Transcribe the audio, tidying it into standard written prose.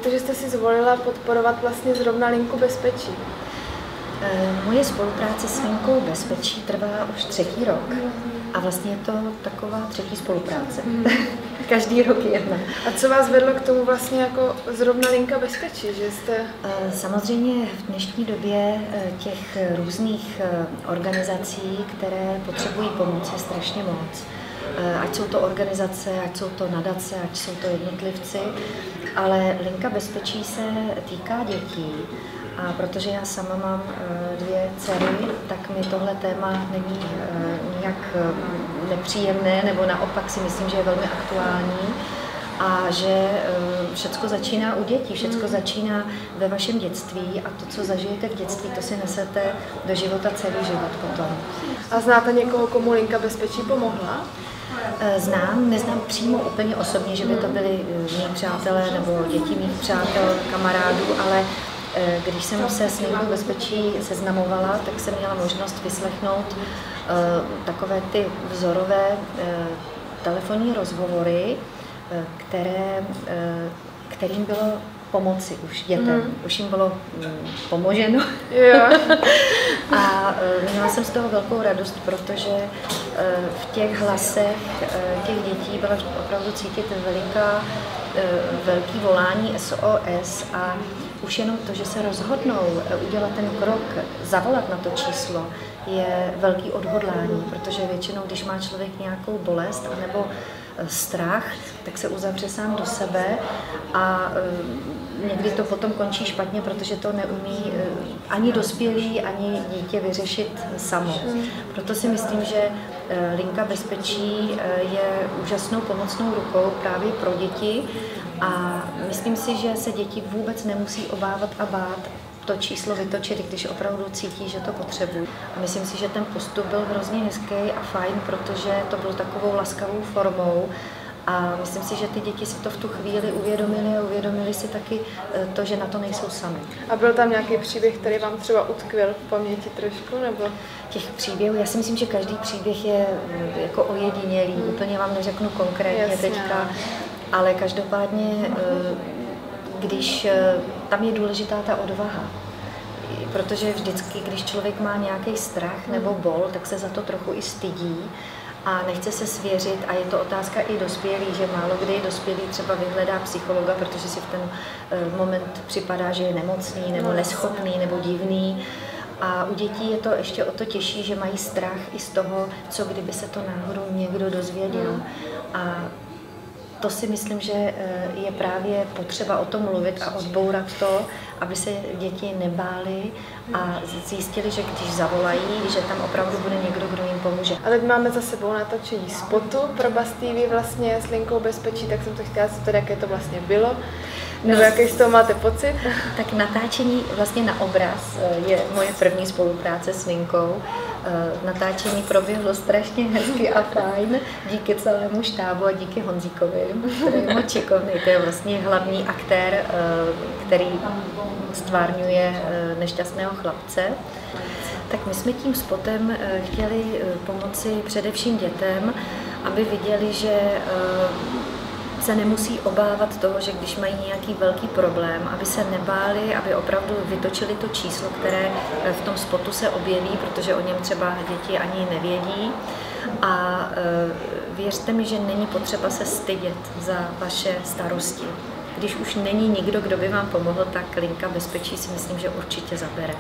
to, že jste si zvolila podporovat vlastně zrovna Linku bezpečí? Moje spolupráce s Linkou bezpečí trvá už 3. rok a vlastně je to taková 3. spolupráce. Každý rok jedna. A co vás vedlo k tomu vlastně jako zrovna Linka bezpečí, že jste... Samozřejmě v dnešní době těch různých organizací, které potřebují pomoc, je strašně moc. Ať jsou to organizace, ať jsou to nadace, ať jsou to jednotlivci, ale Linka bezpečí se týká dětí. A protože já sama mám 2 dcery, tak mi tohle téma není nějak nepříjemné, nebo naopak si myslím, že je velmi aktuální a že všecko začíná u dětí, všecko začíná ve vašem dětství a to, co zažijete v dětství, to si nesete do života celý život potom. A znáte někoho, komu Linka bezpečí pomohla? Neznám přímo úplně osobně, že by to byli mý přátelé nebo děti mých přátel, kamarádů, ale když jsem se s Linkou bezpečí seznamovala, tak jsem měla možnost vyslechnout takové ty vzorové telefonní rozhovory, kterým bylo pomoci už dětem. Už jim bylo pomoženo. A měla jsem z toho velkou radost, protože v těch hlasech těch dětí bylo opravdu cítit velký volání SOS a už jenom to, že se rozhodnou udělat ten krok, zavolat na to číslo, je velký odhodlání, protože většinou, když má člověk nějakou bolest anebo strach, tak se uzavře sám do sebe a někdy to potom končí špatně, protože to neumí ani dospělý, ani dítě vyřešit samo. Proto si myslím, že Linka bezpečí je úžasnou pomocnou rukou právě pro děti a myslím si, že se děti vůbec nemusí obávat a bát to číslo vytočit, když opravdu cítí, že to potřebují. A myslím si, že ten postup byl hrozně hezký a fajn, protože to bylo takovou laskavou formou a myslím si, že ty děti si to v tu chvíli uvědomili a uvědomili si taky to, že na to nejsou sami. A byl tam nějaký příběh, který vám třeba utkvěl v paměti trošku, nebo? Těch příběhů, já si myslím, že každý příběh je jako ojedinělý, úplně vám neřeknu konkrétně teďka, ale každopádně když tam je důležitá ta odvaha, protože vždycky, když člověk má nějaký strach nebo bol, tak se za to trochu i stydí a nechce se svěřit a je to otázka i dospělý, že málo kdy dospělý třeba vyhledá psychologa, protože si v ten moment připadá, že je nemocný nebo neschopný nebo divný. A u dětí je to ještě o to těžší, že mají strach i z toho, co kdyby se to náhodou někdo dozvěděl. A to si myslím, že je právě potřeba o tom mluvit a odbourat to, aby se děti nebály a zjistili, že když zavolají, že tam opravdu bude někdo, kdo jim pomůže. A teď máme za sebou natočení spotu pro Buzz TV vlastně s Linkou bezpečí, tak jsem to chtěla zeptat, jaké to vlastně bylo. Nebo jaký z toho máte pocit? Tak natáčení vlastně na obraz je moje první spolupráce s Linkou. Natáčení proběhlo strašně hezky a fajn díky celému štábu a díky Honzíkovi, který je moc šikovný. To je vlastně hlavní aktér, který stvárňuje nešťastného chlapce. Tak my jsme tím spotem chtěli pomoci především dětem, aby viděli, že se nemusí obávat toho, že když mají nějaký velký problém, aby se nebáli, aby opravdu vytočili to číslo, které v tom spotu se objeví, protože o něm třeba děti ani nevědí. A věřte mi, že není potřeba se stydět za vaše starosti. Když už není nikdo, kdo by vám pomohl, tak Linka bezpečí si myslím, že určitě zabere.